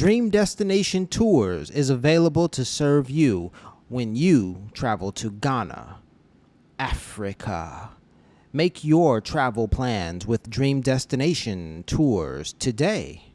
Dream Destination Tours is available to serve you when you travel to Ghana, Africa. Make your travel plans with Dream Destination Tours today.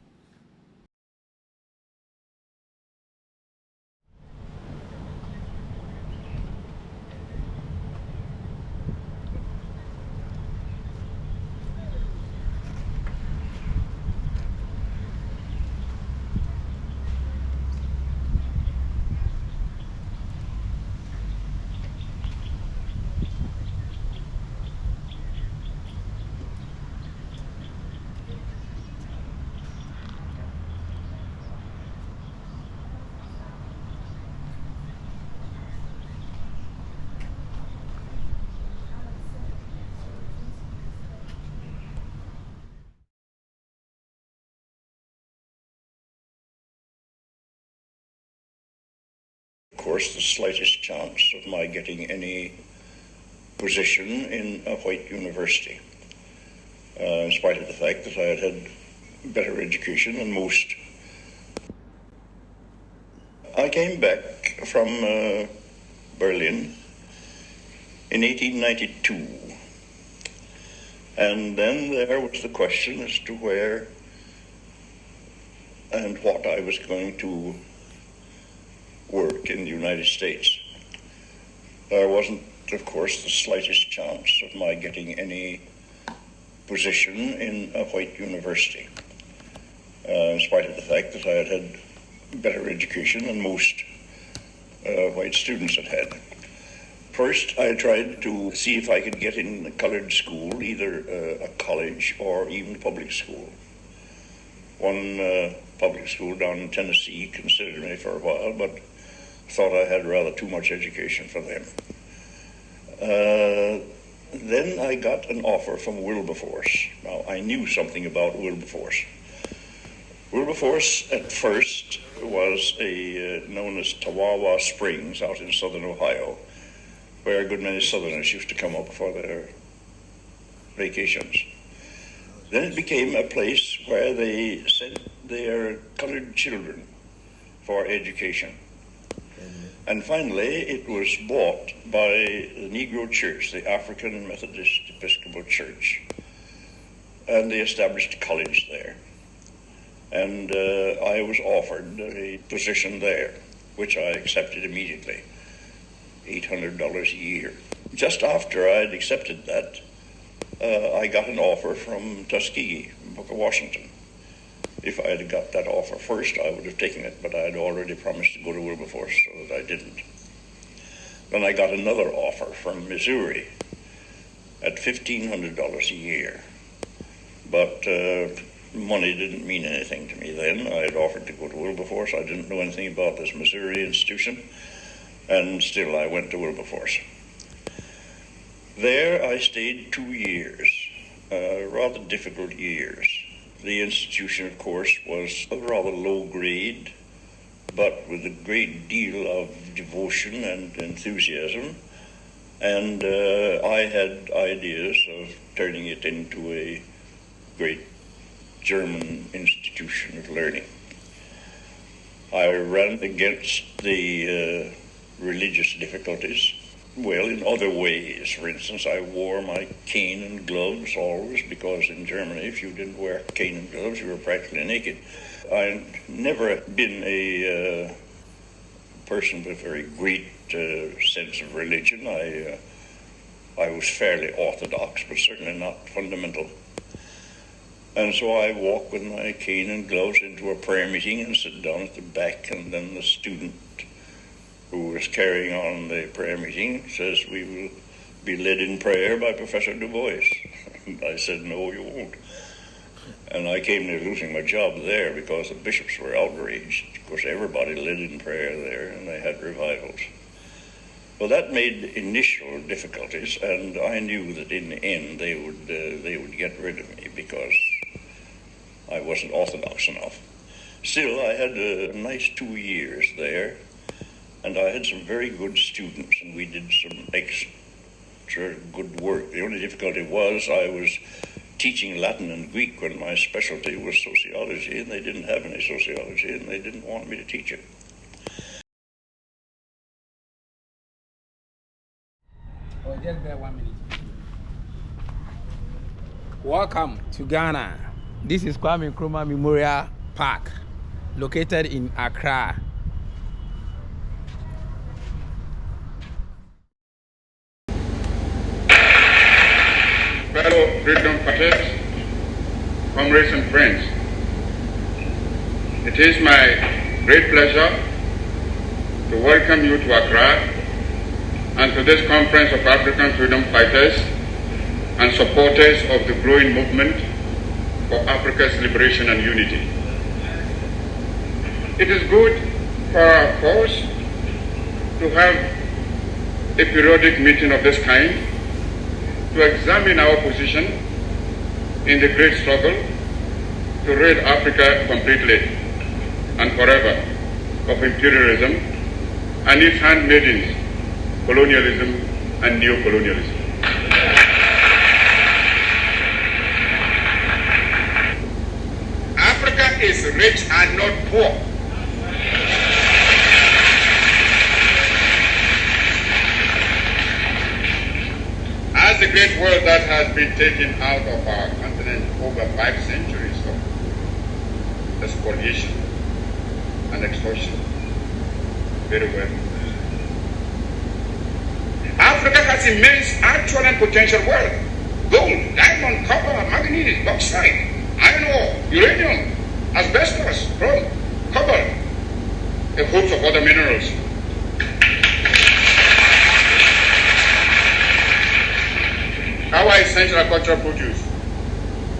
Of course, the slightest chance of my getting any position in a white university, in spite of the fact that I had had better education than most. I came back from Berlin in 1892, and then there was the question as to where and what I was going to work in the United States. There wasn't, of course, the slightest chance of my getting any position in a white university, in spite of the fact that I had had better education than most white students had had. First, I tried to see if I could get in a colored school, either a college or even public school. One public school down in Tennessee considered me for a while, but thought I had rather too much education for them. Then I got an offer from Wilberforce. Now, I knew something about Wilberforce. Wilberforce at first was known as Tawawa Springs out in southern Ohio, where a good many Southerners used to come up for their vacations. Then it became a place where they sent their colored children for education. And finally, it was bought by the Negro Church, the African Methodist Episcopal Church, and they established a college there. And I was offered a position there, which I accepted immediately, $800 a year. Just after I had accepted that, I got an offer from Tuskegee, Booker, Washington. If I had got that offer first, I would have taken it, but I had already promised to go to Wilberforce, so that I didn't. Then I got another offer from Missouri at $1,500 a year. But money didn't mean anything to me then. I had offered to go to Wilberforce. I didn't know anything about this Missouri institution, and still I went to Wilberforce. There I stayed 2 years, rather difficult years. The institution, of course, was a rather low grade, but with a great deal of devotion and enthusiasm. And I had ideas of turning it into a great German institution of learning. I ran against the religious difficulties. Well, in other ways. For instance, I wore my cane and gloves always, because in Germany, if you didn't wear cane and gloves, you were practically naked. I'd never been a person with a very great sense of religion. I was fairly orthodox, but certainly not fundamental. And so I walked with my cane and gloves into a prayer meeting and sit down at the back, and then the student who was carrying on the prayer meeting says, "We will be led in prayer by Professor Dubois." And I said, "No, you won't." And I came near losing my job there because the bishops were outraged. Of course, everybody led in prayer there, and they had revivals. Well, that made initial difficulties, and I knew that in the end they would get rid of me because I wasn't orthodox enough. Still, I had a nice 2 years there, and I had some very good students, and we did some extra good work. The only difficulty was I was teaching Latin and Greek when my specialty was sociology, and they didn't have any sociology, and they didn't want me to teach it. Oh, just bear 1 minute. Welcome to Ghana. This is Kwame Nkrumah Memorial Park, located in Accra. Fellow freedom fighters, comrades and friends, it is my great pleasure to welcome you to Accra and to this conference of African freedom fighters and supporters of the growing movement for Africa's liberation and unity. It is good for our cause to have a periodic meeting of this kind to examine our position in the great struggle to rid Africa completely and forever of imperialism and its handmaidens, colonialism and neocolonialism. Africa is rich and not poor. As the great world that has been taken out of our continent over 5 centuries of spoliation and extortion, very well. Africa has immense actual and potential wealth: gold, diamond, copper, manganese, bauxite, iron ore, uranium, asbestos, chrome, cobalt, a host of other minerals. Our essential agricultural produce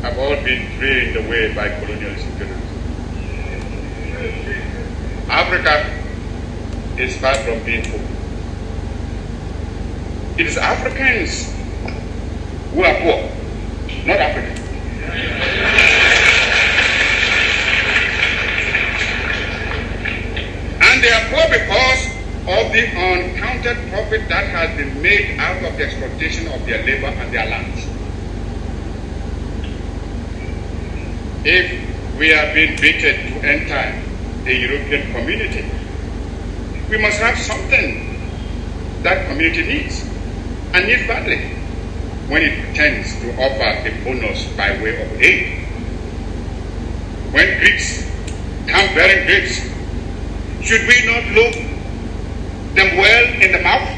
have all been drained away by colonialist imperialism. Africa is far from being poor. It is Africans who are poor, not Africa. And they are poor because of the uncounted profit that has been made out of the exploitation of their labor and their lands. If we are being baited to enter a European community, we must have something that community needs, and needs badly, when it pretends to offer a bonus by way of aid. When Greeks come bearing grapes, should we not look them well in the mouth?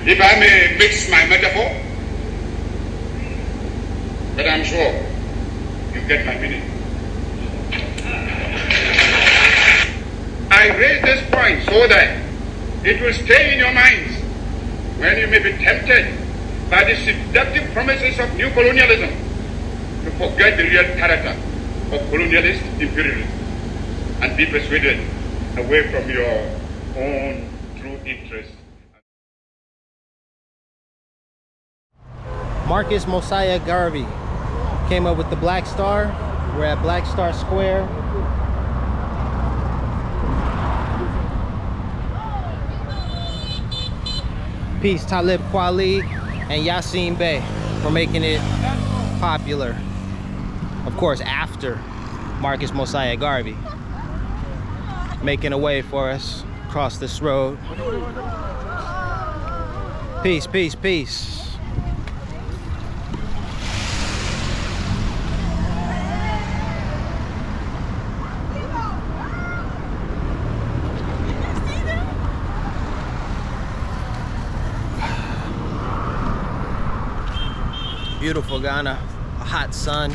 If I may mix my metaphor, but I'm sure you get my meaning. I raise this point so that it will stay in your minds when you may be tempted by the seductive promises of new colonialism to forget the real character of colonialist imperialism and be persuaded away from your own true interests. Marcus Garvey came up with the Black Star. We're at Black Star Square. Peace, Talib Kweli and Yassine Bey for making it popular. Of course, after Marcus Garvey making a way for us across this road. Peace, peace, peace. Beautiful Ghana, a hot sun,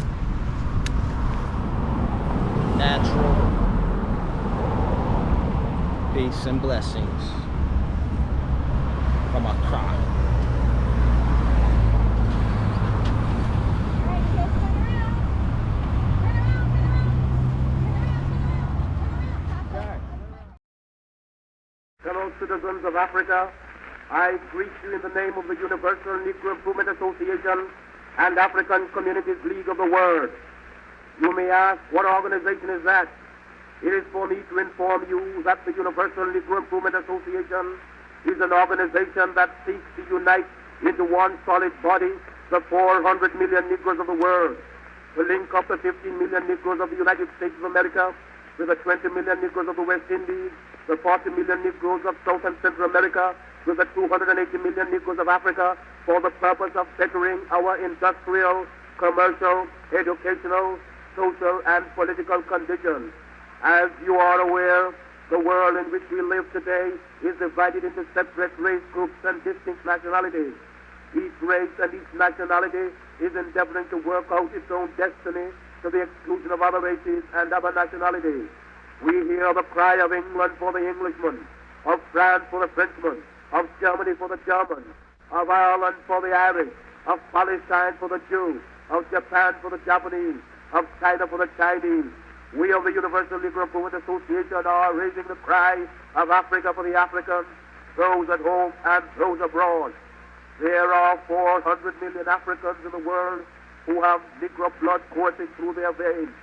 natural, peace and blessings from Accra. Fellow citizens of Africa, I greet you in the name of the Universal Negro Improvement Association and African Communities League of the World. You may ask, what organization is that? It is for me to inform you that the Universal Negro Improvement Association is an organization that seeks to unite into one solid body the 400 million Negroes of the world, to link up the 15 million Negroes of the United States of America with the 20 million Negroes of the West Indies, the 40 million Negroes of South and Central America, with the 280 million Negroes of Africa, for the purpose of bettering our industrial, commercial, educational, social, and political conditions. As you are aware, the world in which we live today is divided into separate race groups and distinct nationalities. Each race and each nationality is endeavoring to work out its own destiny to the exclusion of other races and other nationalities. We hear the cry of England for the Englishman, of France for the Frenchman, of Germany for the German, of Ireland for the Irish, of Palestine for the Jew, of Japan for the Japanese, of China for the Chinese. We of the Universal Negro Improvement Association are raising the cry of Africa for the Africans, those at home and those abroad. There are 400 million Africans in the world who have Negro blood coursing through their veins,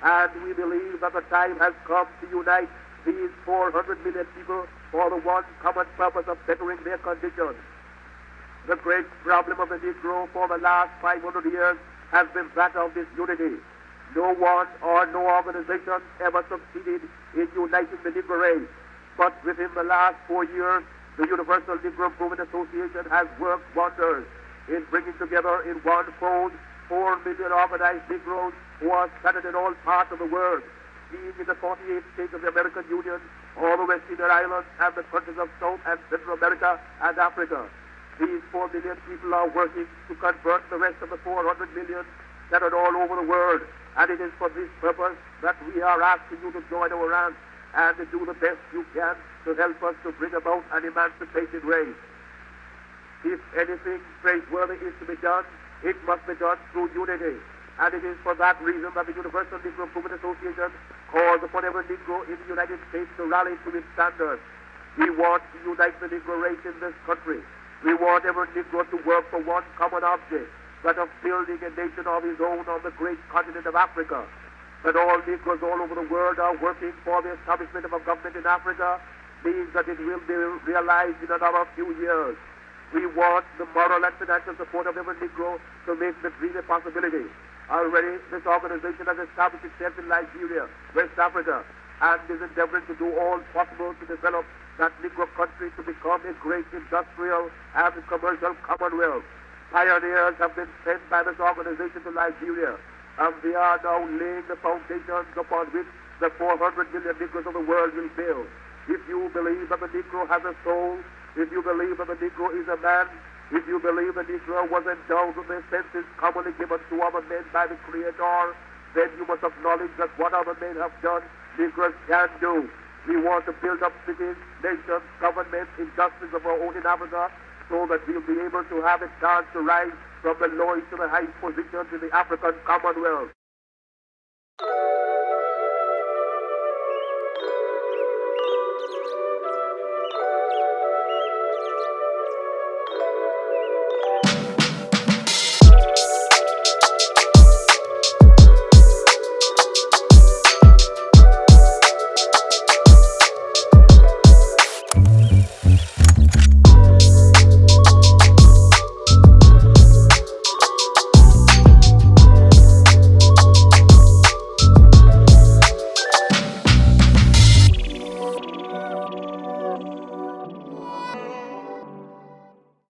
and we believe that the time has come to unite these 400 million people for the one common purpose of bettering their condition. The great problem of the Negro for the last 500 years has been that of disunity. No one or no organization ever succeeded in uniting the Negro race, but within the last 4 years, the Universal Negro Improvement Association has worked wonders in bringing together in one fold 4 million organized Negroes who are scattered in all parts of the world, being in the 48 states of the American Union, all the West Indian Islands, and the countries of South and Central America and Africa. These 4 million people are working to convert the rest of the 400 million scattered all over the world, and it is for this purpose that we are asking you to join our ranks and to do the best you can to help us to bring about an emancipated race. If anything praiseworthy is to be done, it must be done through unity. And it is for that reason that the Universal Negro Improvement Association calls upon every Negro in the United States to rally to its standards. We want to unite the Negro race in this country. We want every Negro to work for one common object, that of building a nation of his own on the great continent of Africa. That all Negroes all over the world are working for the establishment of a government in Africa means that it will be realized in another few years. We want the moral and financial support of every Negro to make the dream a possibility. Already, this organization has established itself in Nigeria, West Africa, and is endeavoring to do all possible to develop that Negro country to become a great industrial and commercial commonwealth. Pioneers have been sent by this organization to Nigeria, and they are now laying the foundations upon which the 400 million Negroes of the world will build. If you believe that the Negro has a soul, if you believe that the Negro is a man, if you believe the Negro was endowed with the senses commonly given to other men by the Creator, then you must acknowledge that what other men have done, Negroes can do. We want to build up cities, nations, governments, industries of our own in Africa, so that we'll be able to have a chance to rise from the lowest to the highest positions in the African Commonwealth.